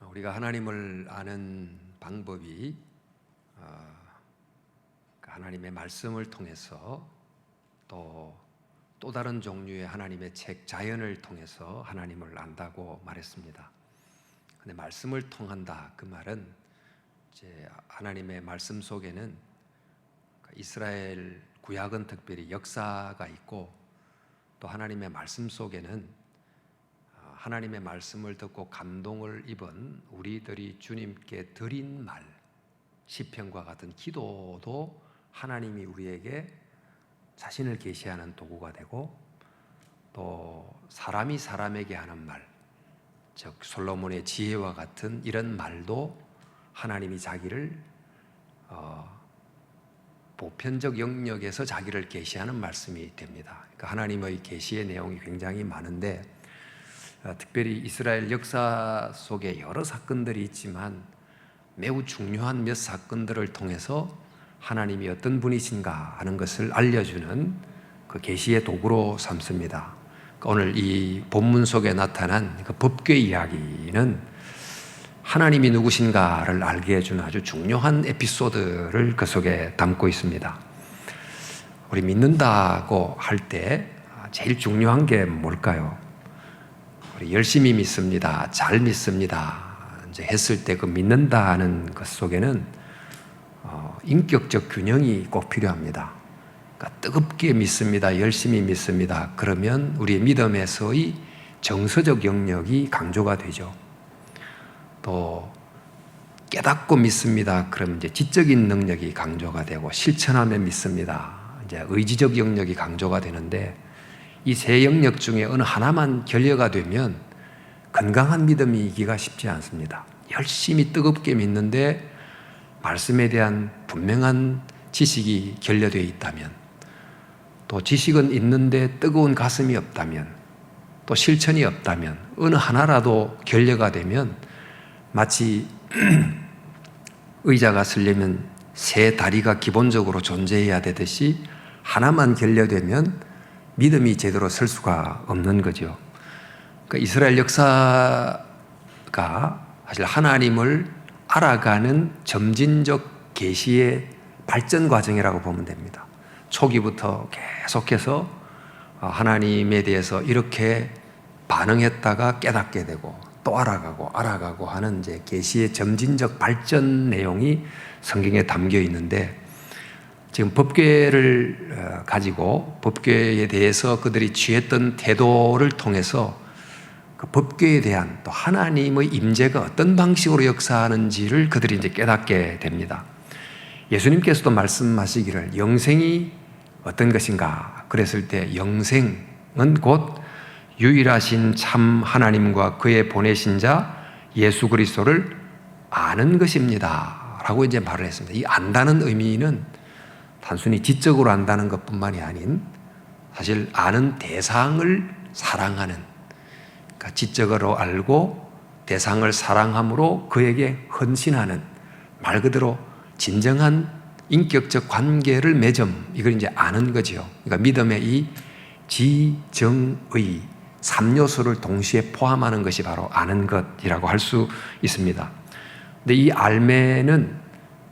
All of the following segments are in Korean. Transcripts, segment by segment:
우리가 하나님을 아는 방법이 하나님의 말씀을 통해서 또 다른 종류의 하나님의 책, 자연을 통해서 하나님을 안다고 말했습니다. 근데 말씀을 통한다, 그 말은 이제 하나님의 말씀 속에는 이스라엘 구약은 특별히 역사가 있고, 또 하나님의 말씀 속에는 하나님의 말씀을 듣고 감동을 입은 우리들이 주님께 드린 말, 시편과 같은 기도도 하나님이 우리에게 자신을 계시하는 도구가 되고, 또 사람이 사람에게 하는 말, 즉 솔로몬의 지혜와 같은 이런 말도 하나님이 자기를 보편적 영역에서 자기를 계시하는 말씀이 됩니다. 그러니까 하나님의 계시의 내용이 굉장히 많은데, 특별히 이스라엘 역사 속에 여러 사건들이 있지만 매우 중요한 몇 사건들을 통해서 하나님이 어떤 분이신가 하는 것을 알려주는 그 계시의 도구로 삼습니다. 오늘 이 본문 속에 나타난 그 법궤 이야기는 하나님이 누구신가를 알게 해주는 아주 중요한 에피소드를 그 속에 담고 있습니다. 우리 믿는다고 할 때 제일 중요한 게 뭘까요? 우리 열심히 믿습니다, 잘 믿습니다 이제 했을 때 그 믿는다는 것 속에는 인격적 균형이 꼭 필요합니다. 그러니까 뜨겁게 믿습니다, 열심히 믿습니다 그러면 우리의 믿음에서의 정서적 영역이 강조가 되죠. 또 깨닫고 믿습니다 그러면 이제 지적인 능력이 강조가 되고, 실천하며 믿습니다 이제 의지적 영역이 강조가 되는데, 이 세 영역 중에 어느 하나만 결여가 되면 건강한 믿음이 이기가 쉽지 않습니다. 열심히 뜨겁게 믿는데 말씀에 대한 분명한 지식이 결여되어 있다면, 또 지식은 있는데 뜨거운 가슴이 없다면, 또 실천이 없다면, 어느 하나라도 결여가 되면 마치 의자가 서려면 세 다리가 기본적으로 존재해야 되듯이 하나만 결여되면 믿음이 제대로 설 수가 없는 거죠. 그러니까 이스라엘 역사가 사실 하나님을 알아가는 점진적 계시의 발전 과정이라고 보면 됩니다. 초기부터 계속해서 하나님에 대해서 이렇게 반응했다가 깨닫게 되고 또 알아가고 하는 이제 계시의 점진적 발전 내용이 성경에 담겨 있는데, 지금 법궤를 가지고 법궤에 대해서 그들이 취했던 태도를 통해서 그 법궤에 대한 또 하나님의 임재가 어떤 방식으로 역사하는지를 그들이 이제 깨닫게 됩니다. 예수님께서도 말씀하시기를 영생이 어떤 것인가 그랬을 때, 영생은 곧 유일하신 참 하나님과 그의 보내신 자 예수 그리스도를 아는 것입니다 라고 이제 말을 했습니다. 이 안다는 의미는 단순히 지적으로 안다는 것뿐만이 아닌, 사실 아는 대상을 사랑하는, 그러니까 지적으로 알고 대상을 사랑함으로 그에게 헌신하는, 말 그대로 진정한 인격적 관계를 맺음, 이걸 이제 아는 거죠. 그러니까 믿음의 이 지정의 3요소를 동시에 포함하는 것이 바로 아는 것이라고 할 수 있습니다. 근데 이 알매는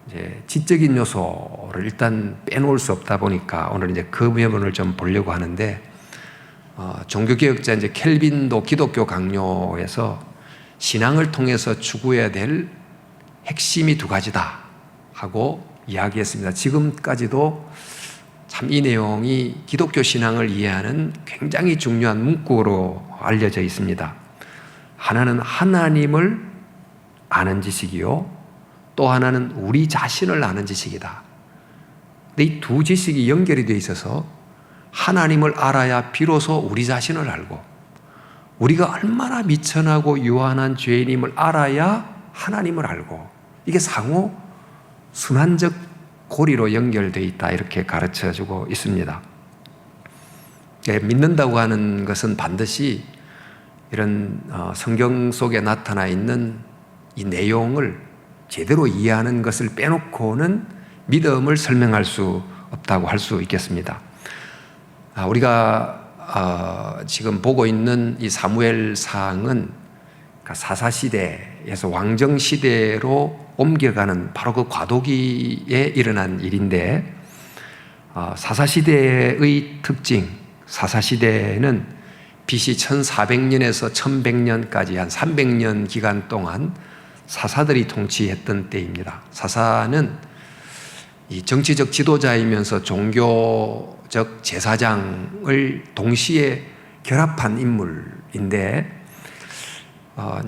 이제 지적인 요소를 일단 빼놓을 수 없다 보니까 오늘 이제 그 부분을 좀 보려고 하는데, 종교개혁자 이제 켈빈도 기독교 강요에서 신앙을 통해서 추구해야 될 핵심이 두 가지다 하고 이야기했습니다. 지금까지도 참 이 내용이 기독교 신앙을 이해하는 굉장히 중요한 문구로 알려져 있습니다. 하나는 하나님을 아는 지식이요, 또 하나는 우리 자신을 아는 지식이다. 근데 이 두 지식이 연결이 되어 있어서 하나님을 알아야 비로소 우리 자신을 알고, 우리가 얼마나 미천하고 유한한 죄인임을 알아야 하나님을 알고, 이게 상호 순환적 고리로 연결되어 있다 이렇게 가르쳐주고 있습니다. 믿는다고 하는 것은 반드시 이런 성경 속에 나타나 있는 이 내용을 제대로 이해하는 것을 빼놓고는 믿음을 설명할 수 없다고 할 수 있겠습니다. 우리가 지금 보고 있는 이 사무엘상은 사사시대에서 왕정시대로 옮겨가는 바로 그 과도기에 일어난 일인데, 사사시대의 특징, 사사시대는 BC 1400년에서 1100년까지 한 300년 기간 동안 사사들이 통치했던 때입니다. 사사는 이 정치적 지도자이면서 종교적 제사장을 동시에 결합한 인물인데,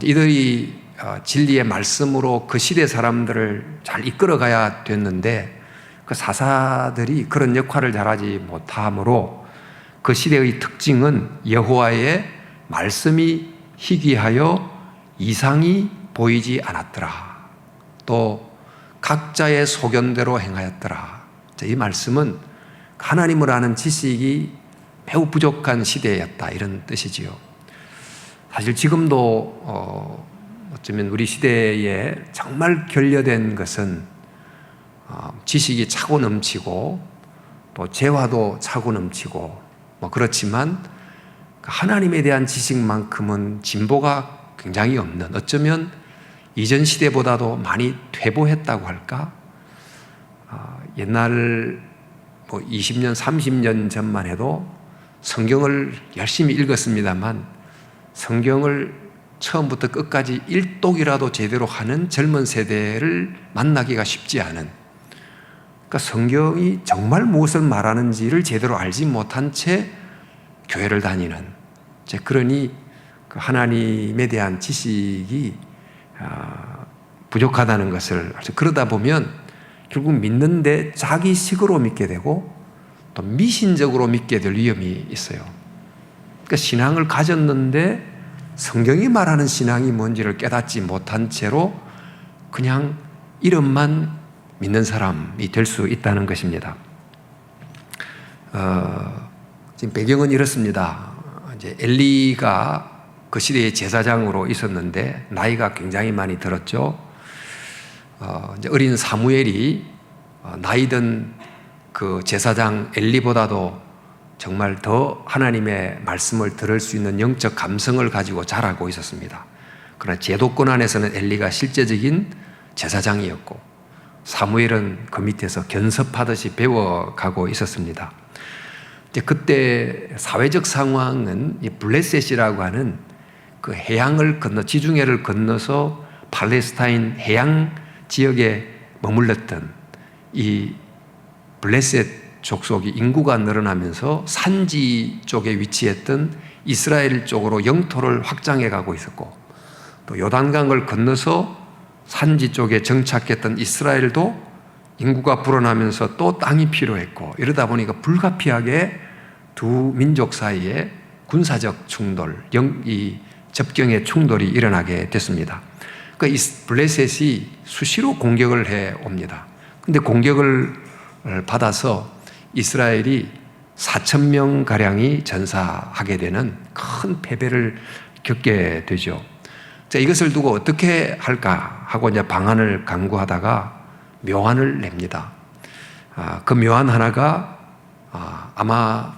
이들이 진리의 말씀으로 그 시대 사람들을 잘 이끌어가야 됐는데, 그 사사들이 그런 역할을 잘하지 못하므로 그 시대의 특징은 여호와의 말씀이 희귀하여 이상이 보이지 않았더라. 또 각자의 소견대로 행하였더라. 이 말씀은 하나님을 아는 지식이 매우 부족한 시대였다, 이런 뜻이지요. 사실 지금도 어쩌면 우리 시대에 정말 결여된 것은 지식이 차고 넘치고 또 재화도 차고 넘치고 그렇지만 하나님에 대한 지식만큼은 진보가 굉장히 없는, 어쩌면 이전 시대보다도 많이 퇴보했다고 할까? 옛날 20년, 30년 전만 해도 성경을 열심히 읽었습니다만 성경을 처음부터 끝까지 일독이라도 제대로 하는 젊은 세대를 만나기가 쉽지 않은, 그러니까 성경이 정말 무엇을 말하는지를 제대로 알지 못한 채 교회를 다니는, 그러니 하나님에 대한 지식이 부족하다는 것을, 그러다 보면 결국 믿는데 자기식으로 믿게 되고 또 미신적으로 믿게 될 위험이 있어요. 그러니까 신앙을 가졌는데 성경이 말하는 신앙이 뭔지를 깨닫지 못한 채로 그냥 이름만 믿는 사람이 될 수 있다는 것입니다. 지금 배경은 이렇습니다. 이제 엘리가 그 시대의 제사장으로 있었는데 나이가 굉장히 많이 들었죠. 이제 어린 사무엘이 나이든 그 제사장 엘리보다도 정말 더 하나님의 말씀을 들을 수 있는 영적 감성을 가지고 자라고 있었습니다. 그러나 제도권 안에서는 엘리가 실제적인 제사장이었고 사무엘은 그 밑에서 견습하듯이 배워가고 있었습니다. 이제 그때 사회적 상황은 이 블레셋이라고 하는 그 해양을 건너, 지중해를 건너서 팔레스타인 해양 지역에 머물렀던 이 블레셋 족속이 인구가 늘어나면서 산지 쪽에 위치했던 이스라엘 쪽으로 영토를 확장해 가고 있었고, 또 요단강을 건너서 산지 쪽에 정착했던 이스라엘도 인구가 불어나면서 또 땅이 필요했고, 이러다 보니까 불가피하게 두 민족 사이에 군사적 충돌, 이 접경의 충돌이 일어나게 됐습니다. 그러니까 이 블레셋이 수시로 공격을 해 옵니다. 근데 공격을 받아서 이스라엘이 4,000명 가량이 전사하게 되는 큰 패배를 겪게 되죠. 자, 이것을 두고 어떻게 할까 하고 이제 방안을 강구하다가 묘안을 냅니다. 그 묘안 하나가 아마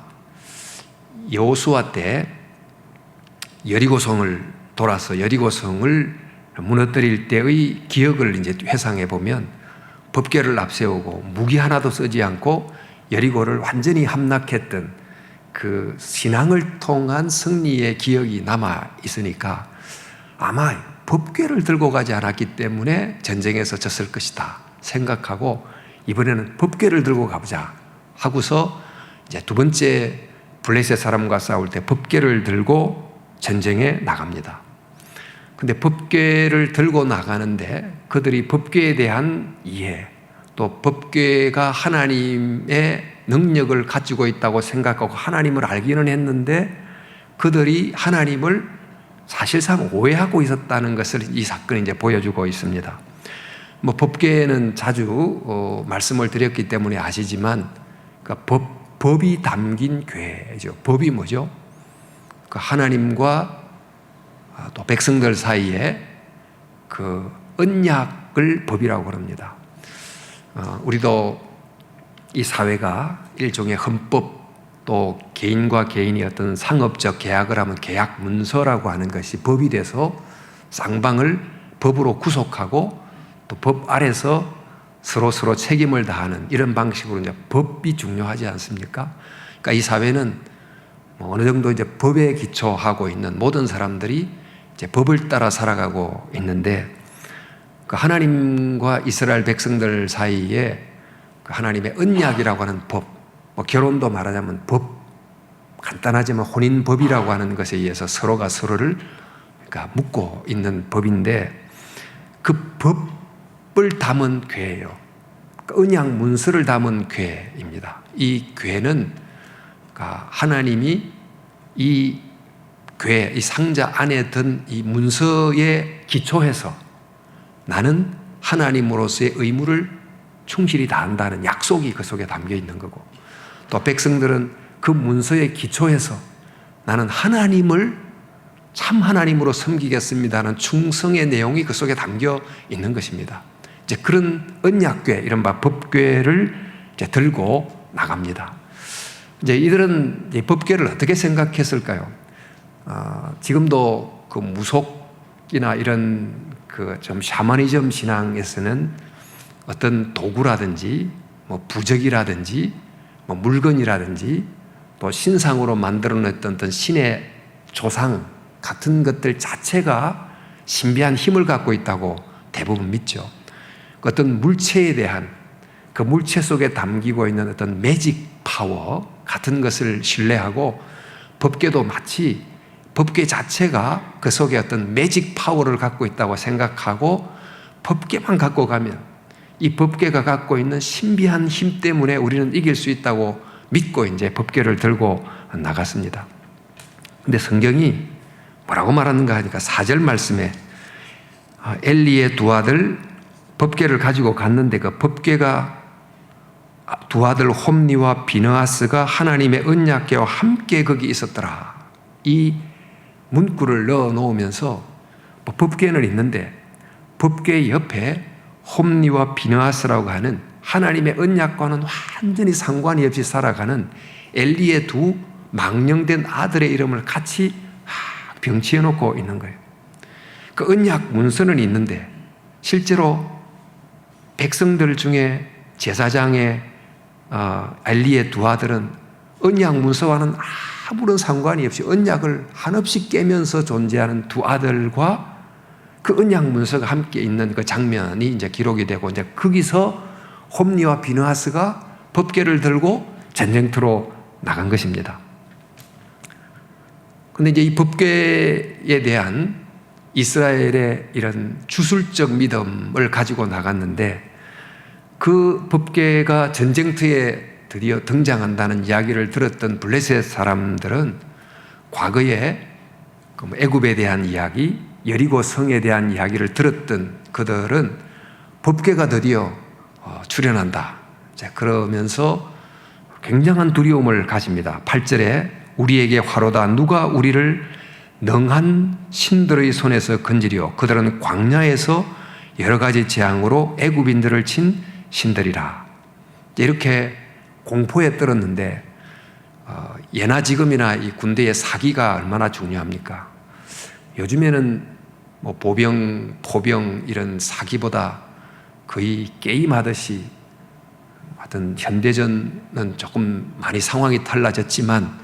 여호수아 때 여리고성을 돌아서 여리고성을 무너뜨릴 때의 기억을 이제 회상해 보면 법궤를 앞세우고 무기 하나도 쓰지 않고 여리고를 완전히 함락했던 그 신앙을 통한 승리의 기억이 남아 있으니까 아마 법궤를 들고 가지 않았기 때문에 전쟁에서 졌을 것이다 생각하고 이번에는 법궤를 들고 가보자 하고서 이제 두 번째 블레셋 사람과 싸울 때 법궤를 들고 전쟁에 나갑니다. 근데 법궤를 들고 나가는데 그들이 법궤에 대한 이해, 또 법궤가 하나님의 능력을 가지고 있다고 생각하고 하나님을 알기는 했는데 그들이 하나님을 사실상 오해하고 있었다는 것을 이 사건이 이제 보여주고 있습니다. 법궤는 자주 말씀을 드렸기 때문에 아시지만 그러니까 법이 담긴 궤죠. 법이 뭐죠? 그 하나님과 또 백성들 사이에 그 언약을 법이라고 그럽니다. 우리도 이 사회가 일종의 헌법 또 개인과 개인이 어떤 상업적 계약을 하면 계약 문서라고 하는 것이 법이 돼서 쌍방을 법으로 구속하고 또 법 아래서 서로 책임을 다하는 이런 방식으로 이제 법이 중요하지 않습니까? 그러니까 이 사회는 뭐 어느 정도 이제 법에 기초하고 있는 모든 사람들이 이제 법을 따라 살아가고 있는데, 그 하나님과 이스라엘 백성들 사이에 그 하나님의 언약이라고 하는 법, 뭐 결혼도 말하자면 법, 간단하지만 혼인법이라고 하는 것에 의해서 서로가 서로를 그러니까 묶고 있는 법인데, 그 법을 담은 궤예요. 그 언약 문서를 담은 궤입니다. 이 궤는 하나님이 이 궤, 이 상자 안에 든 이 문서에 기초해서 나는 하나님으로서의 의무를 충실히 다한다는 약속이 그 속에 담겨 있는 거고, 또 백성들은 그 문서에 기초해서 나는 하나님을 참 하나님으로 섬기겠습니다는 충성의 내용이 그 속에 담겨 있는 것입니다. 이제 그런 언약궤, 이른바 법궤를 이제 들고 나갑니다. 이제 이들은 이 법궤를 어떻게 생각했을까요? 지금도 그 무속이나 이런 그 좀 샤머니즘 신앙에서는 어떤 도구라든지 뭐 부적이라든지 뭐 물건이라든지 또 신상으로 만들어냈던 어떤 신의 조상 같은 것들 자체가 신비한 힘을 갖고 있다고 대부분 믿죠. 어떤 물체에 대한 그 물체 속에 담기고 있는 어떤 매직 파워 같은 것을 신뢰하고, 법궤도 마치 법궤 자체가 그 속에 어떤 매직 파워를 갖고 있다고 생각하고 법궤만 갖고 가면 이 법궤가 갖고 있는 신비한 힘 때문에 우리는 이길 수 있다고 믿고 이제 법궤를 들고 나갔습니다. 근데 성경이 뭐라고 말하는가 하니까 4절 말씀에 엘리의 두 아들 법궤를 가지고 갔는데 그 법궤가 두 아들 홈니와 비느하스가 하나님의 언약궤와 함께 거기 있었더라. 이 문구를 넣어 놓으면서 법궤는 있는데 법궤 옆에 홈니와 비느하스라고 하는 하나님의 언약과는 완전히 상관이 없이 살아가는 엘리의 두 망령된 아들의 이름을 같이 병치해 놓고 있는 거예요. 그 언약 문서는 있는데 실제로 백성들 중에 제사장의 엘리의 두 아들은 언약 문서와는 아무런 상관이 없이 언약을 한없이 깨면서 존재하는 두 아들과 그 언약 문서가 함께 있는 그 장면이 이제 기록이 되고, 이제 거기서 홈니와 비느하스가 법궤를 들고 전쟁터로 나간 것입니다. 그런데 이제 이 법궤에 대한 이스라엘의 이런 주술적 믿음을 가지고 나갔는데, 그 법궤가 전쟁터에 드디어 등장한다는 이야기를 들었던 블레셋 사람들은 과거에 애굽에 대한 이야기, 여리고 성에 대한 이야기를 들었던 그들은 법궤가 드디어 출현한다. 그러면서 굉장한 두려움을 가집니다. 8절에 우리에게 화로다. 누가 우리를 능한 신들의 손에서 건지리오. 그들은 광야에서 여러 가지 재앙으로 애굽인들을 친 신들이라. 이렇게 공포에 떨었는데, 예나 지금이나 이 군대의 사기가 얼마나 중요합니까? 요즘에는 뭐 보병, 포병 이런 사기보다 거의 게임하듯이, 하여튼 현대전은 조금 많이 상황이 달라졌지만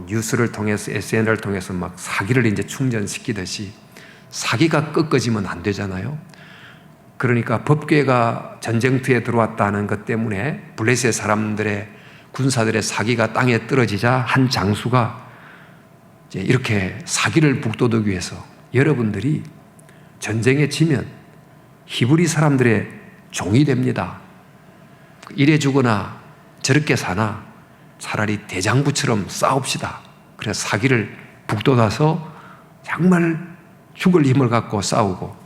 뉴스를 통해서 SNS를 통해서 막 사기를 이제 충전시키듯이 사기가 꺾어지면 안 되잖아요. 그러니까 법궤가 전쟁터에 들어왔다는 것 때문에 블레셋 사람들의 군사들의 사기가 땅에 떨어지자 한 장수가 이제 이렇게 사기를 북돋우기 위해서 여러분들이 전쟁에 지면 히브리 사람들의 종이 됩니다. 이래 주거나 저렇게 사나 차라리 대장부처럼 싸웁시다. 그래서 사기를 북돋아서 정말 죽을 힘을 갖고 싸우고,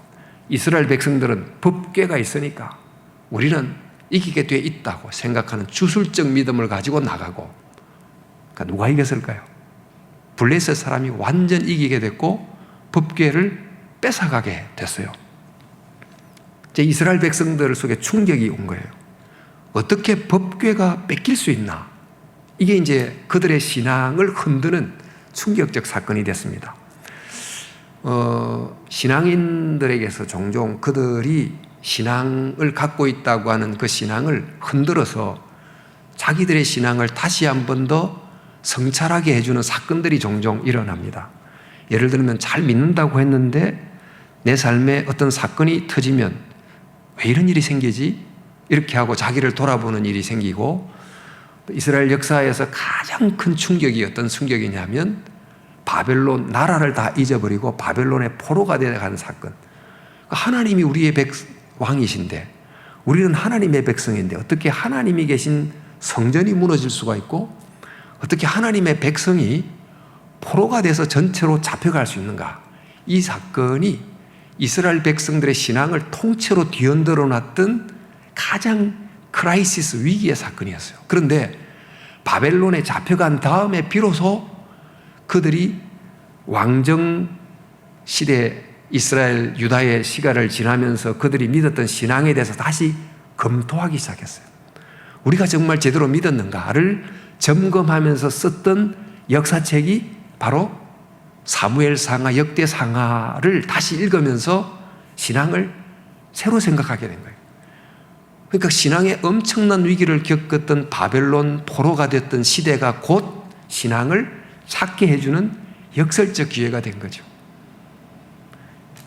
이스라엘 백성들은 법궤가 있으니까 우리는 이기게 돼 있다고 생각하는 주술적 믿음을 가지고 나가고, 그러니까 누가 이겼을까요? 블레셋 사람이 완전 이기게 됐고 법궤를 뺏어가게 됐어요. 이제 이스라엘 백성들 속에 충격이 온 거예요. 어떻게 법궤가 뺏길 수 있나? 이게 이제 그들의 신앙을 흔드는 충격적 사건이 됐습니다. 신앙인들에게서 종종 그들이 신앙을 갖고 있다고 하는 그 신앙을 흔들어서 자기들의 신앙을 다시 한 번 더 성찰하게 해주는 사건들이 종종 일어납니다. 예를 들면 잘 믿는다고 했는데 내 삶에 어떤 사건이 터지면 왜 이런 일이 생기지? 이렇게 하고 자기를 돌아보는 일이 생기고, 이스라엘 역사에서 가장 큰 충격이 어떤 충격이냐면 바벨론, 나라를 다 잊어버리고 바벨론의 포로가 되어가는 사건. 하나님이 우리의 왕이신데, 우리는 하나님의 백성인데 어떻게 하나님이 계신 성전이 무너질 수가 있고 어떻게 하나님의 백성이 포로가 돼서 전체로 잡혀갈 수 있는가? 이 사건이 이스라엘 백성들의 신앙을 통째로 뒤흔들어 놨던 가장 크라이시스, 위기의 사건이었어요. 그런데 바벨론에 잡혀간 다음에 비로소 그들이 왕정 시대, 이스라엘 유다의 시간을 지나면서 그들이 믿었던 신앙에 대해서 다시 검토하기 시작했어요. 우리가 정말 제대로 믿었는가를 점검하면서 썼던 역사책이 바로 사무엘상하, 역대상하를 다시 읽으면서 신앙을 새로 생각하게 된 거예요. 그러니까 신앙에 엄청난 위기를 겪었던 바벨론 포로가 됐던 시대가 곧 신앙을 찾게 해주는 역설적 기회가 된 거죠.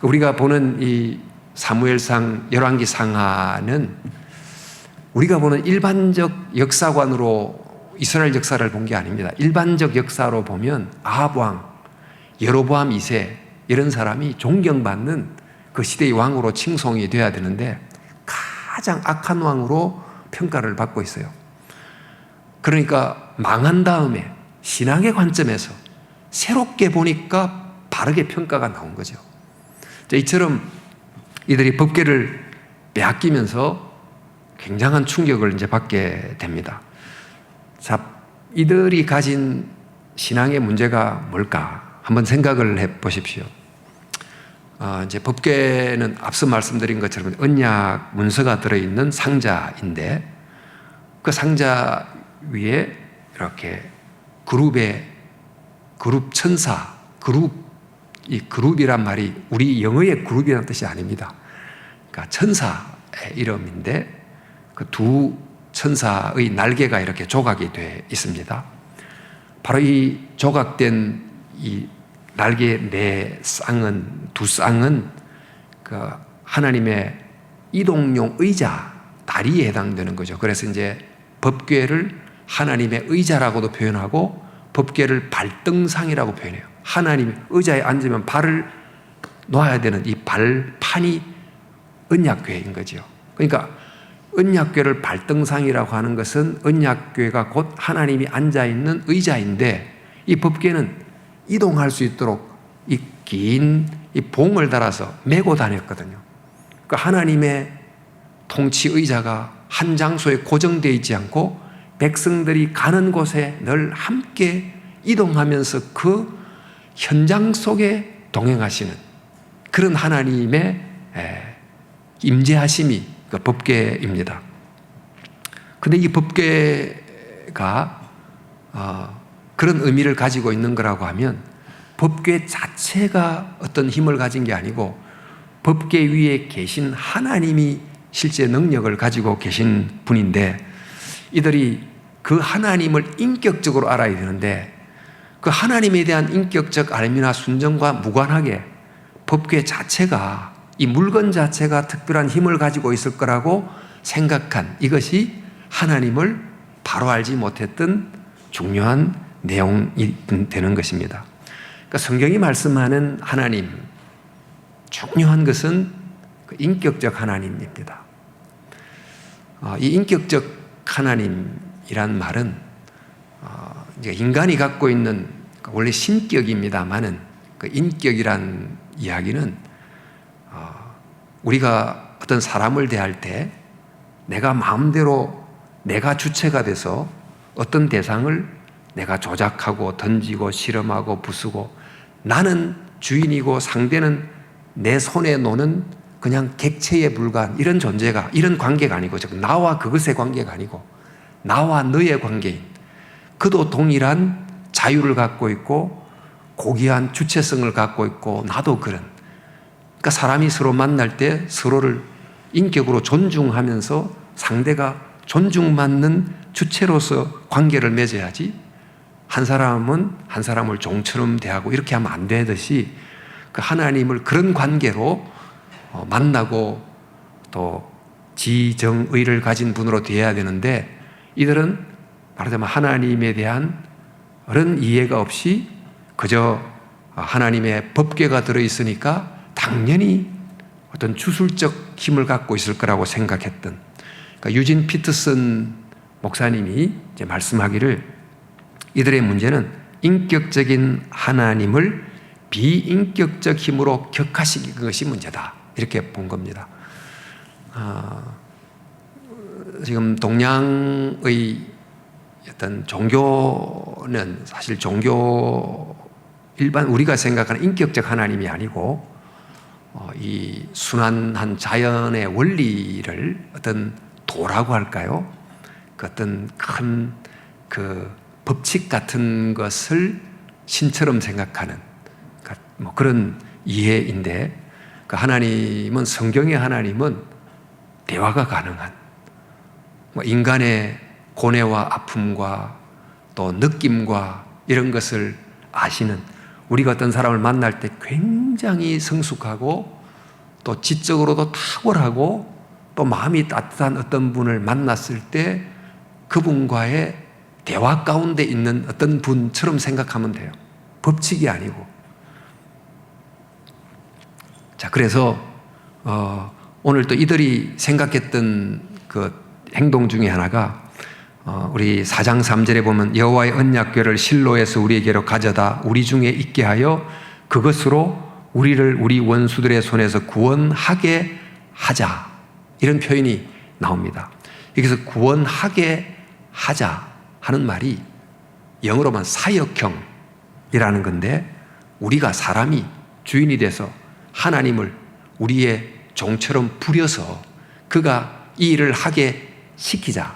우리가 보는 이 사무엘상, 열왕기 상하는 우리가 보는 일반적 역사관으로 이스라엘 역사를 본 게 아닙니다. 일반적 역사로 보면 아합 왕, 여로보암 2세 이런 사람이 존경받는 그 시대의 왕으로 칭송이 돼야 되는데 가장 악한 왕으로 평가를 받고 있어요. 그러니까 망한 다음에 신앙의 관점에서 새롭게 보니까 바르게 평가가 나온 거죠. 이처럼 이들이 법궤를 빼앗기면서 굉장한 충격을 이제 받게 됩니다. 자, 이들이 가진 신앙의 문제가 뭘까? 한번 생각을 해 보십시오. 이제 법궤는 앞서 말씀드린 것처럼 언약 문서가 들어있는 상자인데 그 상자 위에 이렇게 그룹 천사, 이 그룹이란 말이 우리 영어의 그룹이라는 뜻이 아닙니다. 그러니까 천사의 이름인데 그 두 천사의 날개가 이렇게 조각이 되어 있습니다. 바로 이 조각된 이 날개 두 쌍은 그 하나님의 이동용 의자, 다리에 해당되는 거죠. 그래서 이제 법궤를 하나님의 의자라고도 표현하고 법궤를 발등상이라고 표현해요. 하나님 의자에 앉으면 발을 놓아야 되는 이 발판이 언약궤인 거죠. 그러니까 언약궤를 발등상이라고 하는 것은 언약궤가 곧 하나님이 앉아있는 의자인데 이 법궤는 이동할 수 있도록 이 긴 이 봉을 달아서 메고 다녔거든요. 그러니까 하나님의 통치 의자가 한 장소에 고정되어 있지 않고 백성들이 가는 곳에 늘 함께 이동하면서 그 현장 속에 동행하시는 그런 하나님의 임재하심이 그 법궤입니다. 그런데 이 법궤가 그런 의미를 가지고 있는 거라고 하면 법궤 자체가 어떤 힘을 가진 게 아니고 법궤 위에 계신 하나님이 실제 능력을 가지고 계신 분인데 이들이 그 하나님을 인격적으로 알아야 되는데 그 하나님에 대한 인격적 알미나 순종과 무관하게 법궤 자체가 이 물건 자체가 특별한 힘을 가지고 있을 거라고 생각한 이것이 하나님을 바로 알지 못했던 중요한 내용이 되는 것입니다. 그러니까 성경이 말씀하는 하나님, 중요한 것은 그 인격적 하나님입니다. 이 인격적 하나님이란 말은 이제 인간이 갖고 있는 원래 신격입니다만은 그 인격이란 이야기는 우리가 어떤 사람을 대할 때 내가 마음대로 내가 주체가 돼서 어떤 대상을 내가 조작하고 던지고 실험하고 부수고 나는 주인이고 상대는 내 손에 노는 그냥 객체에 불과한 이런 존재가 이런 관계가 아니고 즉 나와 그것의 관계가 아니고 나와 너의 관계인 그도 동일한 자유를 갖고 있고 고귀한 주체성을 갖고 있고 나도 그런. 그러니까 사람이 서로 만날 때 서로를 인격으로 존중하면서 상대가 존중받는 주체로서 관계를 맺어야지 한 사람은 한 사람을 종처럼 대하고 이렇게 하면 안 되듯이 그 하나님을 그런 관계로 만나고 또 지정의를 가진 분으로 되어야 되는데 이들은 말하자면 하나님에 대한 그런 이해가 없이 그저 하나님의 법궤가 들어있으니까 당연히 어떤 주술적 힘을 갖고 있을 거라고 생각했던, 그러니까 유진 피터슨 목사님이 이제 말씀하기를 이들의 문제는 인격적인 하나님을 비인격적 힘으로 격화시킨 것이 문제다, 이렇게 본 겁니다. 지금 동양의 어떤 종교는 사실 일반 우리가 생각하는 인격적 하나님이 아니고 이 순환한 자연의 원리를 어떤 도라고 할까요? 그 어떤 큰 그 법칙 같은 것을 신처럼 생각하는 뭐 그런 이해인데, 그 하나님은, 성경의 하나님은 대화가 가능한, 뭐 인간의 고뇌와 아픔과 또 느낌과 이런 것을 아시는, 우리가 어떤 사람을 만날 때 굉장히 성숙하고 또 지적으로도 탁월하고 또 마음이 따뜻한 어떤 분을 만났을 때 그분과의 대화 가운데 있는 어떤 분처럼 생각하면 돼요. 법칙이 아니고. 자, 그래서 오늘 또 이들이 생각했던 그 행동 중에 하나가 우리 4장 3절에 보면 여호와의 언약궤를 실로에서 우리에게로 가져다 우리 중에 있게 하여 그것으로 우리를 우리 원수들의 손에서 구원하게 하자, 이런 표현이 나옵니다. 여기서 구원하게 하자 하는 말이 영어로만 사역형이라는 건데, 우리가 사람이 주인이 돼서 하나님을 우리의 종처럼 부려서 그가 이 일을 하게 시키자,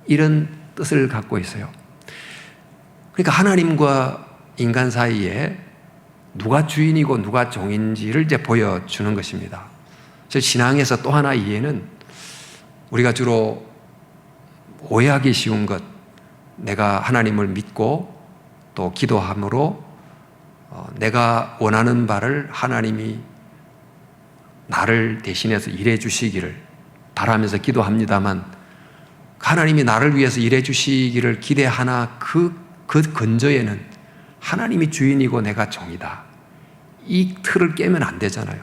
이런 뜻을 갖고 있어요. 그러니까 하나님과 인간 사이에 누가 주인이고 누가 종인지를 이제 보여주는 것입니다. 신앙에서 또 하나 이해는 우리가 주로 오해하기 쉬운 것, 내가 하나님을 믿고 또 기도함으로 내가 원하는 바를 하나님이 나를 대신해서 일해 주시기를 바라면서 기도합니다만, 하나님이 나를 위해서 일해 주시기를 기대하나 그 근저에는 하나님이 주인이고 내가 종이다, 이 틀을 깨면 안 되잖아요.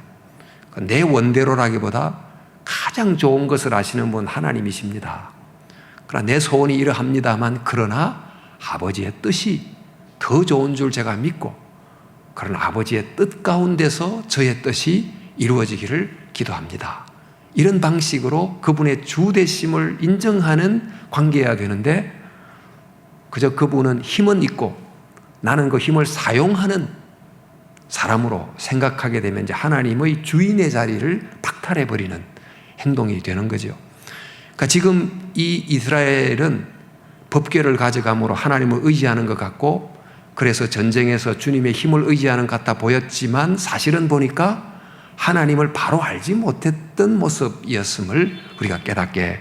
내 원대로라기보다 가장 좋은 것을 아시는 분 하나님이십니다. 그러나 내 소원이 이러합니다만, 그러나 아버지의 뜻이 더 좋은 줄 제가 믿고, 그런 아버지의 뜻 가운데서 저의 뜻이 이루어지기를 기도합니다. 이런 방식으로 그분의 주되심을 인정하는 관계여야 되는데, 그저 그분은 힘은 있고 나는 그 힘을 사용하는 사람으로 생각하게 되면 이제 하나님의 주인의 자리를 박탈해버리는 행동이 되는 거죠. 그러니까 지금 이 이스라엘은 법궤를 가져감으로 하나님을 의지하는 것 같고, 그래서 전쟁에서 주님의 힘을 의지하는 것 같아 보였지만 사실은 보니까 하나님을 바로 알지 못했던 모습이었음을 우리가 깨닫게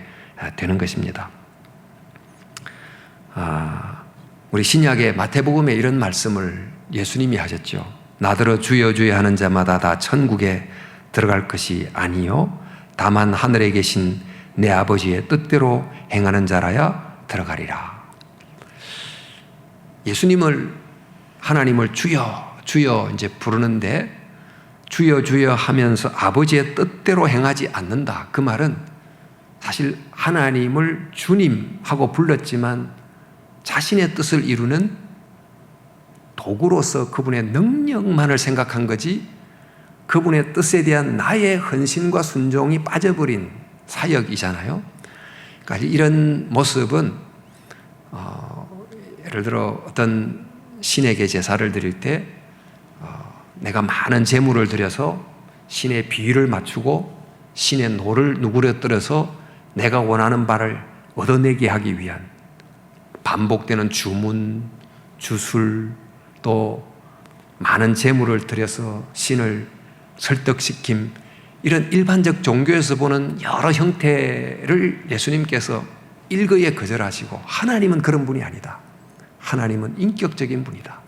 되는 것입니다. 우리 신약의 마태복음에 이런 말씀을 예수님이 하셨죠. 나더러 주여 주여 하는 자마다 다 천국에 들어갈 것이 아니요 다만 하늘에 계신 내 아버지의 뜻대로 행하는 자라야 들어가리라. 예수님을, 하나님을 주여 주여 이제 부르는데, 주여 주여 하면서 아버지의 뜻대로 행하지 않는다, 그 말은 사실 하나님을 주님하고 불렀지만 자신의 뜻을 이루는 도구로서 그분의 능력만을 생각한 거지, 그분의 뜻에 대한 나의 헌신과 순종이 빠져버린 사역이잖아요. 그러니까 이런 모습은 예를 들어 어떤 신에게 제사를 드릴 때 내가 많은 재물을 들여서 신의 비위를 맞추고 신의 노를 누구려뜨려서 내가 원하는 바를 얻어내게 하기 위한 반복되는 주문, 주술, 또 많은 재물을 들여서 신을 설득시킴, 이런 일반적 종교에서 보는 여러 형태를 예수님께서 일거에 거절하시고, 하나님은 그런 분이 아니다. 하나님은 인격적인 분이다.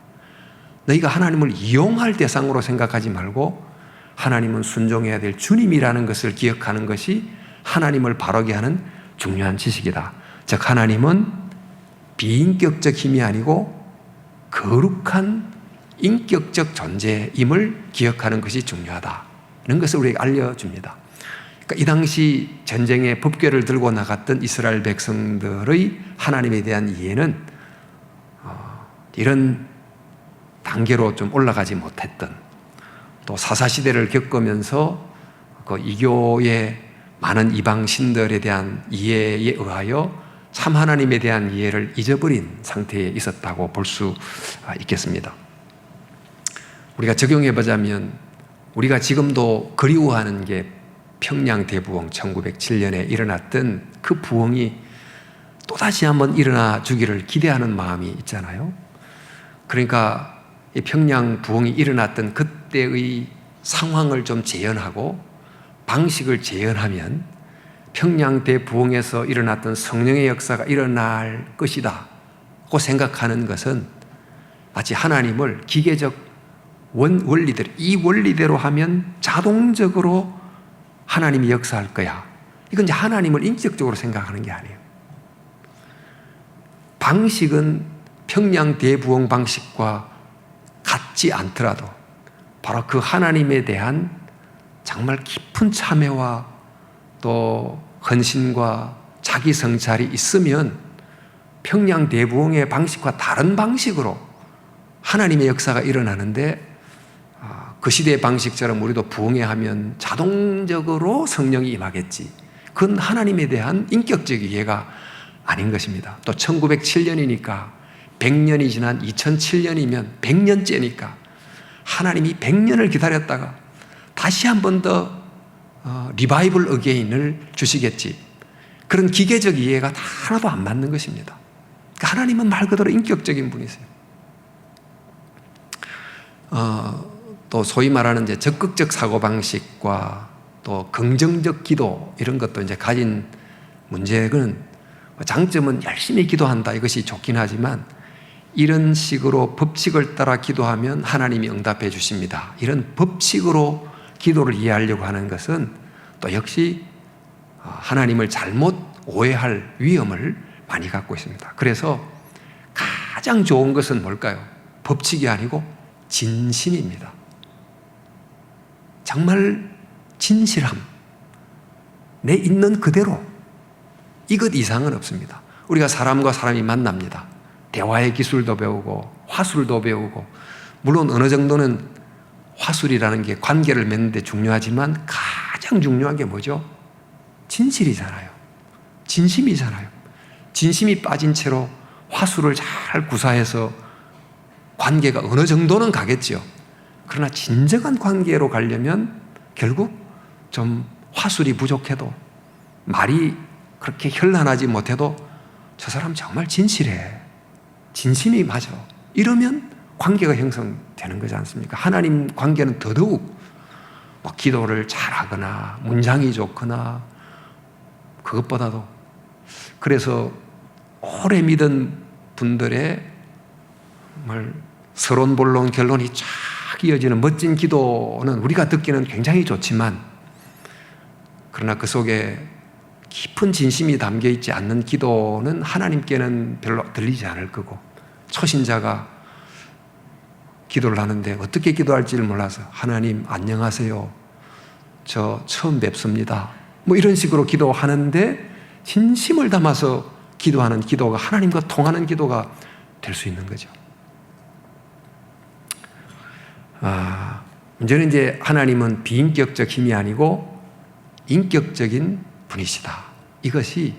너희가 하나님을 이용할 대상으로 생각하지 말고 하나님은 순종해야 될 주님이라는 것을 기억하는 것이 하나님을 바르게 하는 중요한 지식이다. 즉 하나님은 비인격적 힘이 아니고 거룩한 인격적 존재임을 기억하는 것이 중요하다는 것을 우리에게 알려줍니다. 그러니까 이 당시 전쟁의 법궤를 들고 나갔던 이스라엘 백성들의 하나님에 대한 이해는 이런 단계로 좀 올라가지 못했던, 또 사사시대를 겪으면서 그 이교의 많은 이방 신들에 대한 이해에 의하여 참 하나님에 대한 이해를 잊어버린 상태에 있었다고 볼 수 있겠습니다. 우리가 적용해 보자면 우리가 지금도 그리워하는 게 평양 대부흥 1907년에 일어났던 그 부흥이 또다시 한번 일어나 주기를 기대하는 마음이 있잖아요. 그러니까 이 평양 부흥이 일어났던 그때의 상황을 좀 재현하고 방식을 재현하면 평양 대부흥에서 일어났던 성령의 역사가 일어날 것이다 고 생각하는 것은 마치 하나님을 기계적 원리대로, 이 원리대로 하면 자동적으로 하나님이 역사할 거야, 이건 이제 하나님을 인격적으로 생각하는 게 아니에요. 방식은 평양 대부흥 방식과 같지 않더라도 바로 그 하나님에 대한 정말 깊은 참회와 또 헌신과 자기 성찰이 있으면 평양 대부흥의 방식과 다른 방식으로 하나님의 역사가 일어나는데, 그 시대의 방식처럼 우리도 부흥회 하면 자동적으로 성령이 임하겠지, 그건 하나님에 대한 인격적 이해가 아닌 것입니다. 또 1907년이니까 100년이 지난 2007년이면 100년째니까 하나님이 100년을 기다렸다가 다시 한 번 더 리바이벌 어게인을 주시겠지, 그런 기계적 이해가 다 하나도 안 맞는 것입니다. 그러니까 하나님은 말 그대로 인격적인 분이세요. 또 소위 말하는 이제 적극적 사고방식과 또 긍정적 기도, 이런 것도 이제 가진 문제는, 장점은 열심히 기도한다, 이것이 좋긴 하지만 이런 식으로 법칙을 따라 기도하면 하나님이 응답해 주십니다, 이런 법칙으로 기도를 이해하려고 하는 것은 또 역시 하나님을 잘못 오해할 위험을 많이 갖고 있습니다. 그래서 가장 좋은 것은 뭘까요? 법칙이 아니고 진심입니다. 정말 진실함, 내 있는 그대로, 이것 이상은 없습니다. 우리가 사람과 사람이 만납니다. 대화의 기술도 배우고 화술도 배우고, 물론 어느 정도는 화술이라는 게 관계를 맺는 데 중요하지만 가장 중요한 게 뭐죠? 진실이잖아요. 진심이잖아요. 진심이 빠진 채로 화술을 잘 구사해서 관계가 어느 정도는 가겠죠. 그러나 진정한 관계로 가려면 결국 좀 화술이 부족해도, 말이 그렇게 현란하지 못해도 저 사람 정말 진실해, 진심이 맞아, 이러면 관계가 형성되는 거지 않습니까? 하나님 관계는 더더욱 기도를 잘하거나 문장이 좋거나, 그것보다도, 그래서 오래 믿은 분들의 정말 서론본론 결론이 쫙 이어지는 멋진 기도는 우리가 듣기는 굉장히 좋지만, 그러나 그 속에 깊은 진심이 담겨 있지 않는 기도는 하나님께는 별로 들리지 않을 거고, 초신자가 기도를 하는데 어떻게 기도할지를 몰라서 하나님 안녕하세요, 저 처음 뵙습니다, 뭐 이런 식으로 기도하는데 진심을 담아서 기도하는 기도가 하나님과 통하는 기도가 될 수 있는 거죠. 문제는 이제 하나님은 비인격적 힘이 아니고 인격적인 분이시다, 이것이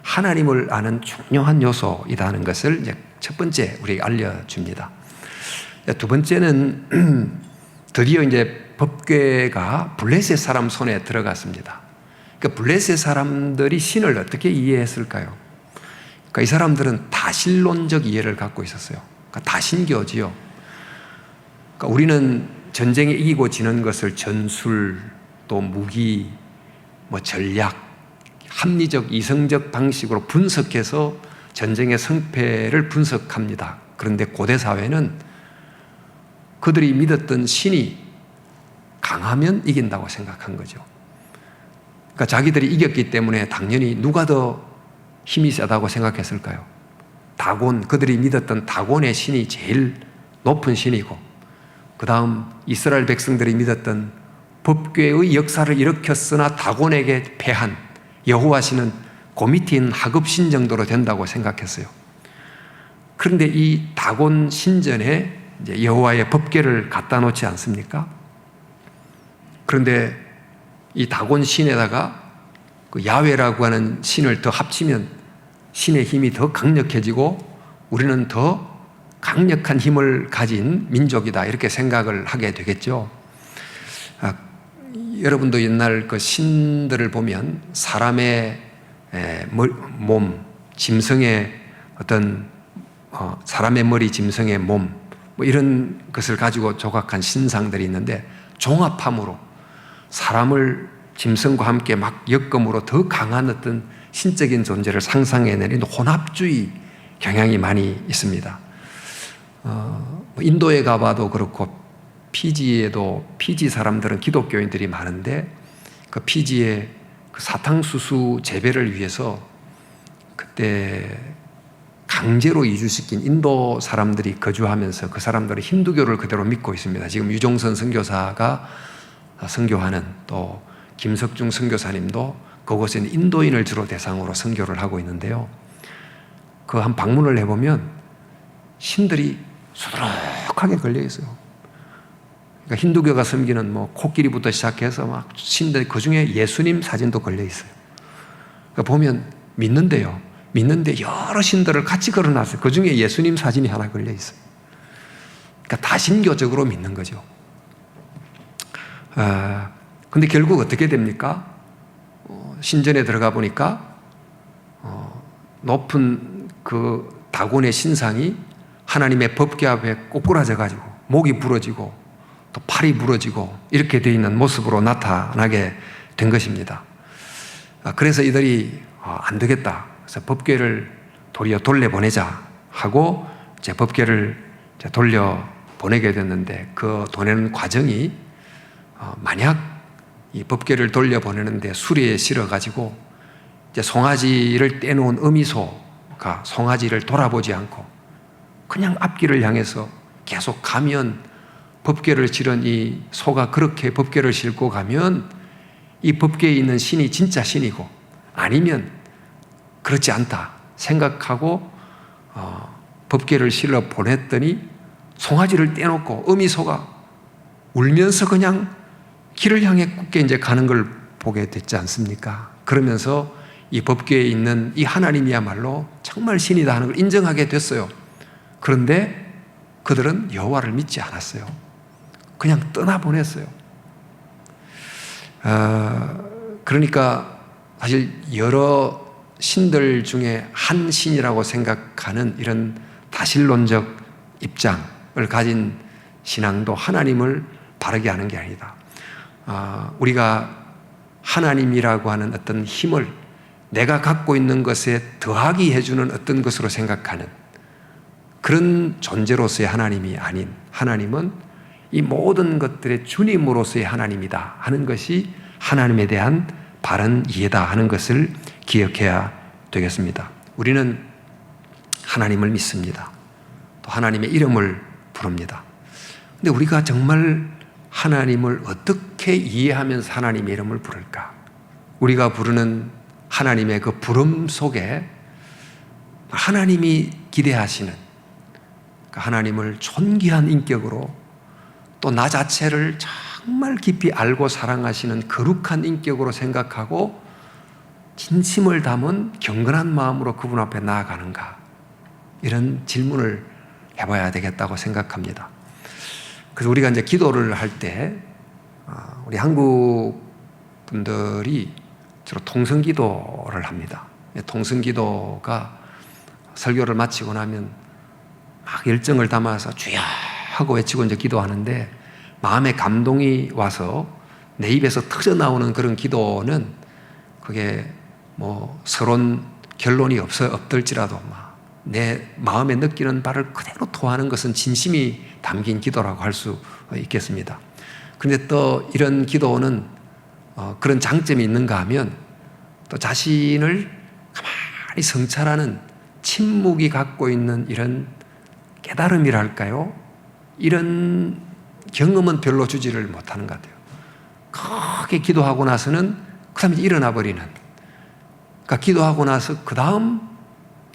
하나님을 아는 중요한 요소이다는 것을 이제 첫 번째 우리에게 알려줍니다. 두 번째는 드디어 이제 법궤가 블레셋 사람 손에 들어갔습니다. 그러니까 블레셋 사람들이 신을 어떻게 이해했을까요? 그러니까 이 사람들은 다신론적 이해를 갖고 있었어요. 그러니까 다신교지요. 그러니까 우리는 전쟁에 이기고 지는 것을 전술, 또 무기, 뭐 전략, 합리적, 이성적 방식으로 분석해서 전쟁의 성패를 분석합니다. 그런데 고대 사회는 그들이 믿었던 신이 강하면 이긴다고 생각한 거죠. 그러니까 자기들이 이겼기 때문에 당연히 누가 더 힘이 세다고 생각했을까요? 다곤, 그들이 믿었던 다곤의 신이 제일 높은 신이고, 그 다음 이스라엘 백성들이 믿었던 법궤의 역사를 일으켰으나 다곤에게 패한 여호와 신은 그 밑에 있는 하급신 정도로 된다고 생각했어요. 그런데 이 다곤 신전에 이제 여호와의 법궤를 갖다 놓지 않습니까? 그런데 이 다곤 신에다가 그 야훼라고 하는 신을 더 합치면 신의 힘이 더 강력해지고 우리는 더 강력한 힘을 가진 민족이다, 이렇게 생각을 하게 되겠죠. 여러분도 옛날 그 신들을 보면 사람의 몸, 짐승의 어떤 사람의 머리, 짐승의 몸, 뭐 이런 것을 가지고 조각한 신상들이 있는데, 종합함으로 사람을 짐승과 함께 막 엮음으로 더 강한 어떤 신적인 존재를 상상해내는 혼합주의 경향이 많이 있습니다. 인도에 가봐도 그렇고 피지에도, 피지 사람들은 기독교인들이 많은데 그 피지의 그 사탕수수 재배를 위해서 그때 강제로 이주시킨 인도 사람들이 거주하면서 그 사람들은 힌두교를 그대로 믿고 있습니다. 지금 유종선 선교사가 선교하는, 또 김석중 선교사님도 그곳에 있는 인도인을 주로 대상으로 선교를 하고 있는데요. 그 한 방문을 해보면 신들이 수두룩하게 걸려 있어요. 그러니까 힌두교가 섬기는 뭐 코끼리부터 시작해서 막 신들, 그 중에 예수님 사진도 걸려 있어요. 그러니까 보면 믿는데요. 믿는데 여러 신들을 같이 걸어놨어요. 그 중에 예수님 사진이 하나 걸려 있어요. 그러니까 다신교적으로 믿는 거죠. 근데 결국 어떻게 됩니까? 신전에 들어가 보니까 높은 그 다곤의 신상이 하나님의 법궤 앞에 꼬꾸라져 가지고 목이 부러지고 또 팔이 부러지고 이렇게 되어 있는 모습으로 나타나게 된 것입니다. 그래서 이들이 안 되겠다, 그래서 법궤를 도리어 돌려보내자 하고 이제 법궤를 돌려보내게 됐는데, 그 보내는 과정이 만약 이 법궤를 돌려보내는데 수레에 실어가지고 이제 송아지를 떼놓은 어미소가 송아지를 돌아보지 않고 그냥 앞길을 향해서 계속 가면, 법궤를 실은 이 소가 그렇게 법궤를 싣고 가면 이 법궤에 있는 신이 진짜 신이고, 아니면 그렇지 않다 생각하고 법궤를 실어 보냈더니 송아지를 떼놓고 어미소가 울면서 그냥 길을 향해 굳게 이제 가는 걸 보게 됐지 않습니까? 그러면서 이 법궤에 있는 이 하나님이야말로 정말 신이다 하는 걸 인정하게 됐어요. 그런데 그들은 여호와를 믿지 않았어요. 그냥 떠나보냈어요. 그러니까 사실 여러 신들 중에 한 신이라고 생각하는 이런 다신론적 입장을 가진 신앙도 하나님을 바르게 하는 게 아니다. 우리가 하나님이라고 하는 어떤 힘을 내가 갖고 있는 것에 더하기 해주는 어떤 것으로 생각하는 그런 존재로서의 하나님이 아닌, 하나님은 이 모든 것들의 주님으로서의 하나님이다 하는 것이 하나님에 대한 바른 이해다 하는 것을 기억해야 되겠습니다. 우리는 하나님을 믿습니다. 또 하나님의 이름을 부릅니다. 근데 우리가 정말 하나님을 어떻게 이해하면서 하나님의 이름을 부를까? 우리가 부르는 하나님의 그 부름 속에 하나님이 기대하시는 하나님을 존귀한 인격으로, 또 나 자체를 정말 깊이 알고 사랑하시는 거룩한 인격으로 생각하고 진심을 담은 경건한 마음으로 그분 앞에 나아가는가, 이런 질문을 해봐야 되겠다고 생각합니다. 그래서 우리가 이제 기도를 할 때 우리 한국 분들이 주로 통성기도를 합니다. 통성기도가 설교를 마치고 나면 막 열정을 담아서 주여 하고 외치고 이제 기도하는데 마음에 감동이 와서 내 입에서 터져 나오는 그런 기도는 그게 뭐 서론 결론이 없을지라도 막 내 마음에 느끼는 바를 그대로 토하는 것은 진심이 담긴 기도라고 할 수 있겠습니다. 근데 또 이런 기도는 그런 장점이 있는가 하면 또 자신을 가만히 성찰하는 침묵이 갖고 있는 이런 깨달음이랄까요? 이런 경험은 별로 주지를 못하는 것 같아요. 크게 기도하고 나서는 그 다음에 일어나 버리는. 그러니까 기도하고 나서 그 다음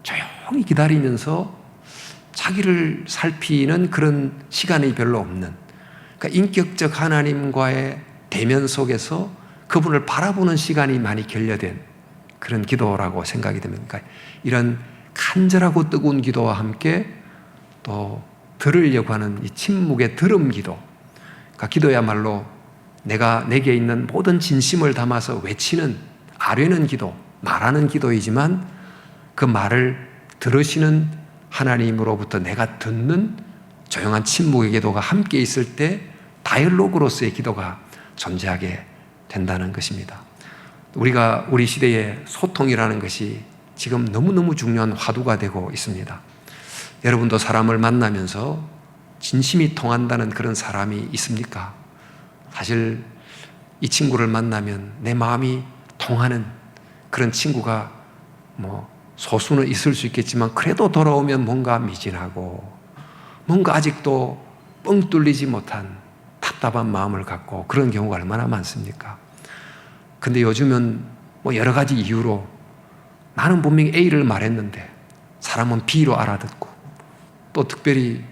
조용히 기다리면서 자기를 살피는 그런 시간이 별로 없는. 그러니까 인격적 하나님과의 대면 속에서 그분을 바라보는 시간이 많이 결여된 그런 기도라고 생각이 됩니다. 그러니까 이런 간절하고 뜨거운 기도와 함께 또 들으려고 하는 이 침묵의 들음 기도. 그러니까 기도야말로 내게 있는 모든 진심을 담아서 외치는 아뢰는 기도, 말하는 기도이지만 그 말을 들으시는 하나님으로부터 내가 듣는 조용한 침묵의 기도가 함께 있을 때 다이얼로그로서의 기도가 존재하게 된다는 것입니다. 우리 시대의 소통이라는 것이 지금 너무너무 중요한 화두가 되고 있습니다. 여러분도 사람을 만나면서 진심이 통한다는 그런 사람이 있습니까? 사실 이 친구를 만나면 내 마음이 통하는 그런 친구가 소수는 있을 수 있겠지만 그래도 돌아오면 뭔가 미진하고 뭔가 아직도 뻥 뚫리지 못한 답답한 마음을 갖고 그런 경우가 얼마나 많습니까? 근데 요즘은 여러 가지 이유로 나는 분명히 A를 말했는데 사람은 B로 알아듣고 또 특별히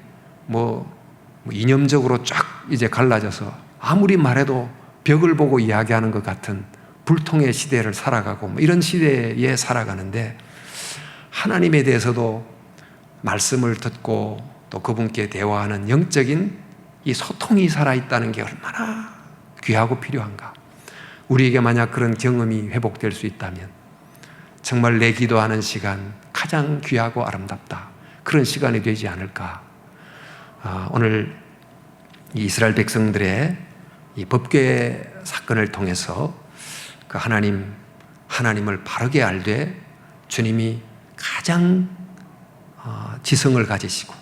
이념적으로 쫙 이제 갈라져서 아무리 말해도 벽을 보고 이야기하는 것 같은 불통의 시대를 살아가고 이런 시대에 살아가는데 하나님에 대해서도 말씀을 듣고 또 그분께 대화하는 영적인 이 소통이 살아있다는 게 얼마나 귀하고 필요한가. 우리에게 만약 그런 경험이 회복될 수 있다면 정말 내 기도하는 시간 가장 귀하고 아름답다. 그런 시간이 되지 않을까. 오늘 이 이스라엘 백성들의 이 법궤 사건을 통해서 그 하나님을 바르게 알되 주님이 가장 지성을 가지시고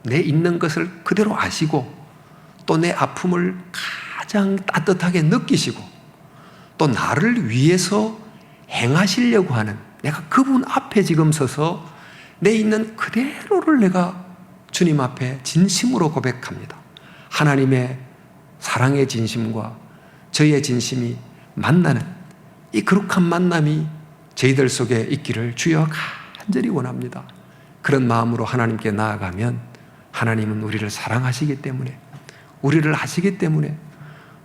내 있는 것을 그대로 아시고 또 내 아픔을 가장 따뜻하게 느끼시고 또 나를 위해서 행하시려고 하는 내가 그분 앞에 지금 서서 내 있는 그대로를 내가 주님 앞에 진심으로 고백합니다. 하나님의 사랑의 진심과 저의 진심이 만나는 이 거룩한 만남이 저희들 속에 있기를 주여 간절히 원합니다. 그런 마음으로 하나님께 나아가면 하나님은 우리를 사랑하시기 때문에 우리를 아시기 때문에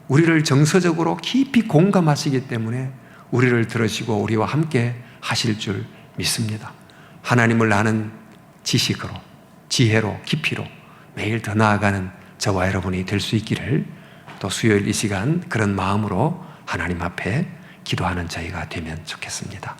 우리를 정서적으로 깊이 공감하시기 때문에 우리를 들으시고 우리와 함께 하실 줄 믿습니다. 하나님을 아는 지식으로 지혜로 깊이로 매일 더 나아가는 저와 여러분이 될 수 있기를 또 수요일 이 시간 그런 마음으로 하나님 앞에 기도하는 저희가 되면 좋겠습니다.